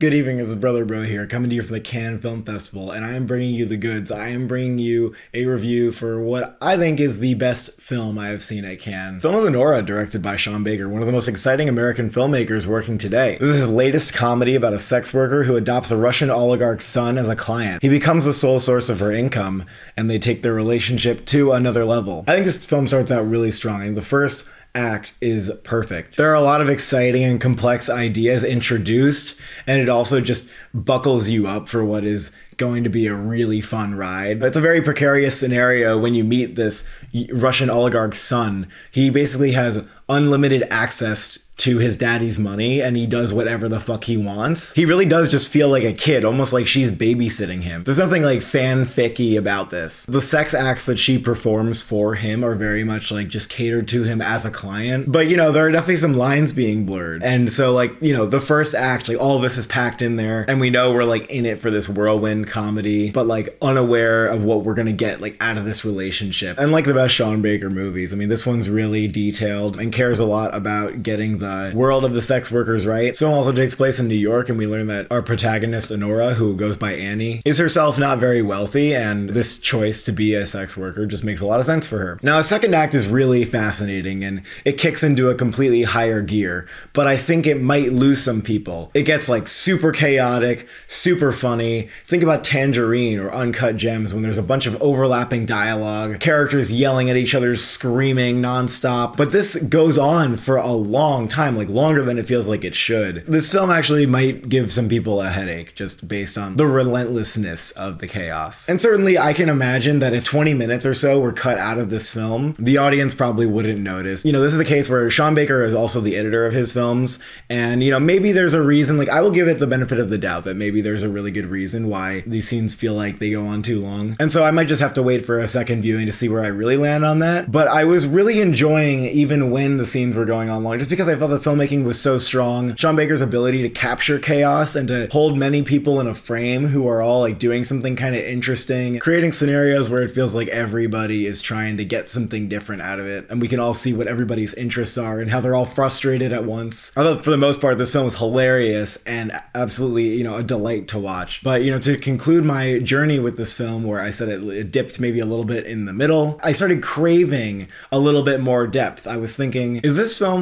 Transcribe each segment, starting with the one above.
Good evening, this is Brother Bro here, coming to you from the Cannes Film Festival, and I am bringing you the goods. I am bringing you a review for what I think is the best film I have seen at Cannes. The film is Anora, directed by Sean Baker, one of the most exciting American filmmakers working today. This is his latest comedy about a sex worker who adopts a Russian oligarch's son as a client. He becomes the sole source of her income, and they take their relationship to another level. I think this film starts out really strong. I think the first act is perfect. There are a lot of exciting and complex ideas introduced, and it also just buckles you up for what is going to be a really fun ride. It's a very precarious scenario when you meet this Russian oligarch's son. He basically has unlimited access to his daddy's money, and he does whatever the fuck he wants. He really does just feel like a kid, almost like she's babysitting him. There's nothing like fanficky about this. The sex acts that she performs for him are very much like just catered to him as a client. But there are definitely some lines being blurred. And so the first act, all of this is packed in there, and we know we're in it for this whirlwind comedy, but unaware of what we're gonna get out of this relationship. And like the best Sean Baker movies, this one's really detailed and cares a lot about getting the world of the sex workers right. So it also takes place in New York, and we learn that our protagonist, Anora, who goes by Annie, is herself not very wealthy, and this choice to be a sex worker just makes a lot of sense for her. Now, the second act is really fascinating, and it kicks into a completely higher gear, but I think it might lose some people. It gets super chaotic, super funny. Think about Tangerine or Uncut Gems, when there's a bunch of overlapping dialogue, characters yelling at each other, screaming nonstop. But this goes on for a long time, longer than it feels like it should. This film actually might give some people a headache just based on the relentlessness of the chaos. And certainly I can imagine that if 20 minutes or so were cut out of this film, the audience probably wouldn't notice. This is a case where Sean Baker is also the editor of his films, and maybe there's a reason, I will give it the benefit of the doubt that maybe there's a really good reason why these scenes feel like they go on too long. And so I might just have to wait for a second viewing to see where I really land on that. But I was really enjoying even when the scenes were going on long, just because I felt the filmmaking was so strong. Sean Baker's ability to capture chaos and to hold many people in a frame who are all doing something kind of interesting, creating scenarios where it feels like everybody is trying to get something different out of it, and we can all see what everybody's interests are and how they're all frustrated at once. I thought for the most part this film was hilarious and absolutely a delight to watch. But to conclude my journey with this film, where I said it dipped maybe a little bit in the middle, I started craving a little bit more depth. I was thinking, is this film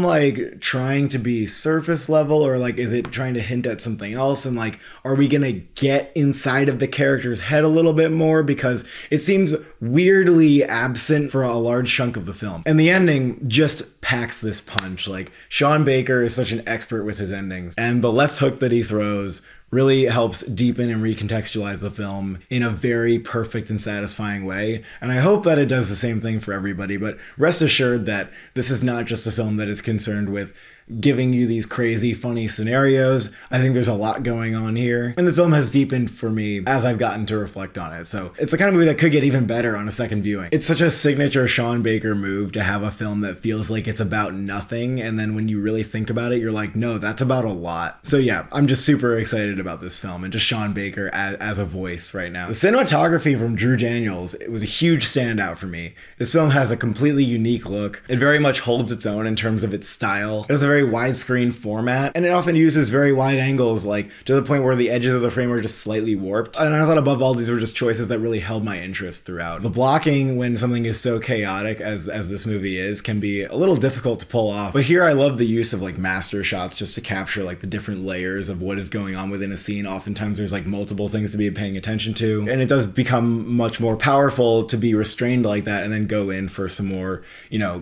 trying to be surface level, or is it trying to hint at something else? And are we gonna get inside of the character's head a little bit more, because it seems weirdly absent for a large chunk of the film. And the ending just packs this punch. Sean Baker is such an expert with his endings, and the left hook that he throws really helps deepen and recontextualize the film in a very perfect and satisfying way. And I hope that it does the same thing for everybody, but rest assured that this is not just a film that is concerned with giving you these crazy, funny scenarios. I think there's a lot going on here, and the film has deepened for me as I've gotten to reflect on it. So it's the kind of movie that could get even better on a second viewing. It's such a signature Sean Baker move to have a film that feels like it's about nothing, and then when you really think about it, you're like, no, that's about a lot. So yeah, I'm just super excited about this film and just Sean Baker as a voice right now. The cinematography from Drew Daniels, it was a huge standout for me. This film has a completely unique look. It very much holds its own in terms of its style. It has a very widescreen format, and it often uses very wide angles, to the point where the edges of the frame are just slightly warped. And I thought above all, these were just choices that really held my interest throughout. The blocking, when something is so chaotic as this movie is, can be a little difficult to pull off. But here I love the use of master shots just to capture the different layers of what is going on within a scene. Oftentimes there's multiple things to be paying attention to, and it does become much more powerful to be restrained like that and then go in for some more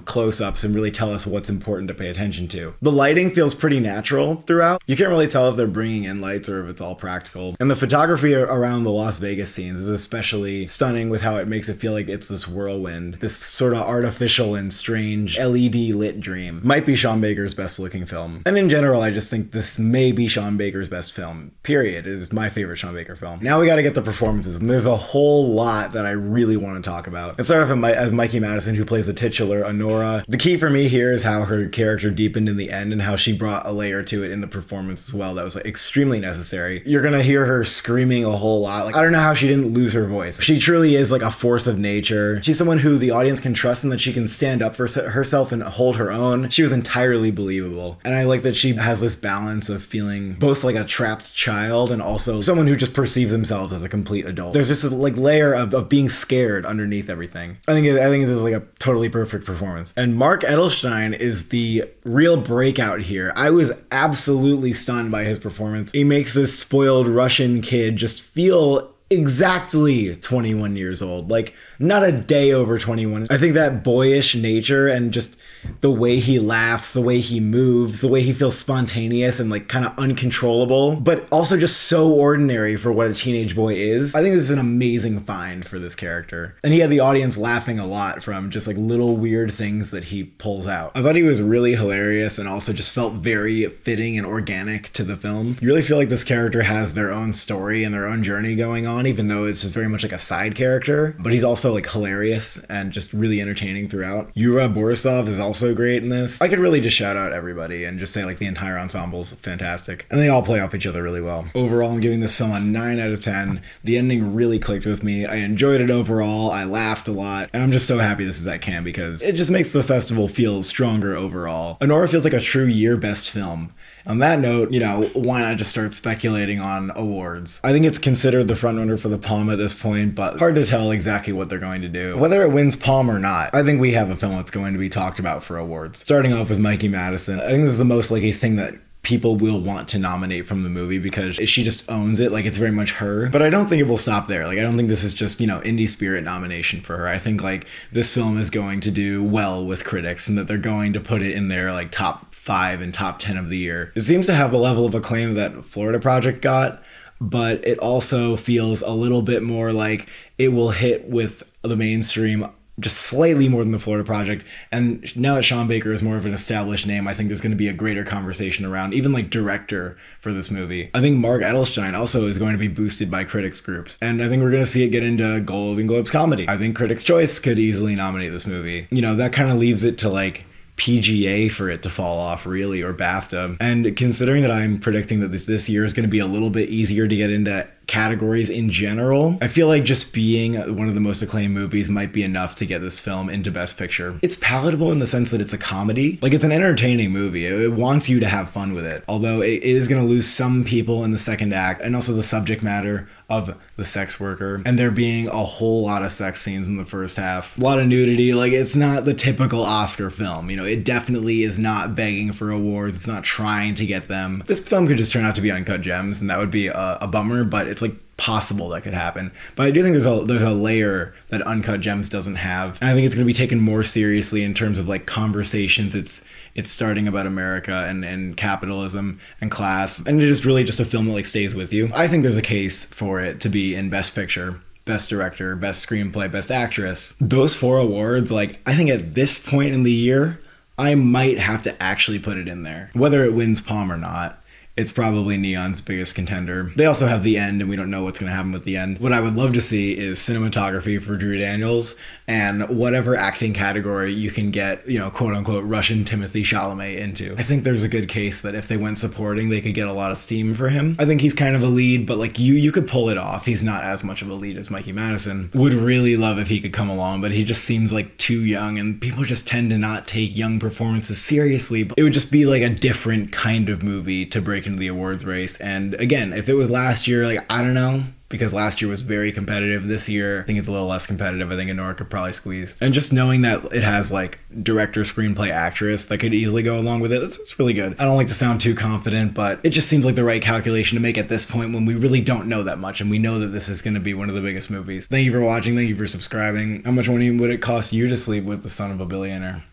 close-ups and really tell us what's important to pay attention to. The lighting feels pretty natural throughout. You can't really tell if they're bringing in lights or if it's all practical. And the photography around the Las Vegas scenes is especially stunning, with how it makes it feel like it's this whirlwind, this sort of artificial and strange LED lit dream. Might be Sean Baker's best looking film. And in general, I just think this may be Sean Baker's best film, period. It is my favorite Sean Baker film. Now we gotta get the performances, and there's a whole lot that I really want to talk about. Let's start off as Mikey Madison, who plays the titular Anora. The key for me here is how her character deepened in the end and how she brought a layer to it in the performance as well that was like extremely necessary. You're gonna hear her screaming a whole lot. Like, I don't know how she didn't lose her voice. She truly is like a force of nature. She's someone who the audience can trust and that she can stand up for herself and hold her own. She was entirely believable. And I like that she has this balance of feeling both like a trapped child and also someone who just perceives themselves as a complete adult. There's just a like layer of being scared underneath everything. I think this is like a totally perfect performance. And Mark Edelstein is the real breakout here. I was absolutely stunned by his performance. He makes this spoiled Russian kid just feel exactly 21 years old, like not a day over 21. I think that boyish nature and just the way he laughs, the way he moves, the way he feels spontaneous and like kind of uncontrollable, but also just so ordinary for what a teenage boy is. I think this is an amazing find for this character. And he had the audience laughing a lot from just like little weird things that he pulls out. I thought he was really hilarious and also just felt very fitting and organic to the film. You really feel like this character has their own story and their own journey going on, even though it's just very much like a side character, but he's also like hilarious and just really entertaining throughout. Yura Borisov is also great in this. I could really just shout out everybody and just say like the entire ensemble's fantastic. And they all play off each other really well. Overall, I'm giving this film a 9 out of 10. The ending really clicked with me. I enjoyed it overall. I laughed a lot. And I'm just so happy this is at Cannes because it just makes the festival feel stronger overall. Anora feels like a true year best film. On that note, why not just start speculating on awards? I think it's considered the frontrunner for the Palm at this point, but hard to tell exactly what they're going to do. Whether it wins Palm or not, I think we have a film that's going to be talked about for awards. Starting off with Mikey Madison, I think this is the most likely thing that people will want to nominate from the movie because she just owns it. Like, it's very much her. But I don't think it will stop there. Like, I don't think this is just, indie spirit nomination for her. I think, like, this film is going to do well with critics and that they're going to put it in their, like, top 5 and top 10 of the year. It seems to have the level of acclaim that Florida Project got, but it also feels a little bit more like it will hit with the mainstream just slightly more than the Florida Project. And now that Sean Baker is more of an established name, I think there's going to be a greater conversation around even like director for this movie. I think Mark Edelstein also is going to be boosted by critics groups. And I think we're going to see it get into Golden Globes comedy. I think Critics' Choice could easily nominate this movie. That kind of leaves it to like PGA for it to fall off, really, or BAFTA. And considering that I'm predicting that this year is going to be a little bit easier to get into categories in general, I feel like just being one of the most acclaimed movies might be enough to get this film into Best Picture. It's palatable in the sense that it's a comedy. Like, it's an entertaining movie. It wants you to have fun with it. Although it is going to lose some people in the second act, and also the subject matter of the sex worker, and there being a whole lot of sex scenes in the first half. A lot of nudity. Like, it's not the typical Oscar film. It definitely is not begging for awards. It's not trying to get them. This film could just turn out to be Uncut Gems, and that would be a bummer, but it's like possible that could happen. But I do think there's a layer that Uncut Gems doesn't have, and I think it's going to be taken more seriously in terms of like conversations it's starting about America and capitalism and class, and it is really just a film that like stays with you. I think there's a case for it to be in Best Picture, Best Director, Best Screenplay, Best Actress. Those 4 awards, like, I think at this point in the year I might have to actually put it in there. Whether it wins Palm or not, it's probably Neon's biggest contender. They also have The End, and we don't know what's going to happen with The End. What I would love to see is cinematography for Drew Daniels, and whatever acting category you can get, quote-unquote, Russian Timothy Chalamet into. I think there's a good case that if they went supporting, they could get a lot of steam for him. I think he's kind of a lead, but like you could pull it off. He's not as much of a lead as Mikey Madison. Would really love if he could come along, but he just seems like too young, and people just tend to not take young performances seriously. But it would just be like a different kind of movie to break into the awards race. And again, if it was last year, like, I don't know, because last year was very competitive. This year, I think it's a little less competitive. I think Anora could probably squeeze. And just knowing that it has like director, screenplay, actress that could easily go along with it, it's really good. I don't like to sound too confident, but it just seems like the right calculation to make at this point when we really don't know that much, and we know that this is going to be one of the biggest movies. Thank you for watching. Thank you for subscribing. How much money would it cost you to sleep with the son of a billionaire?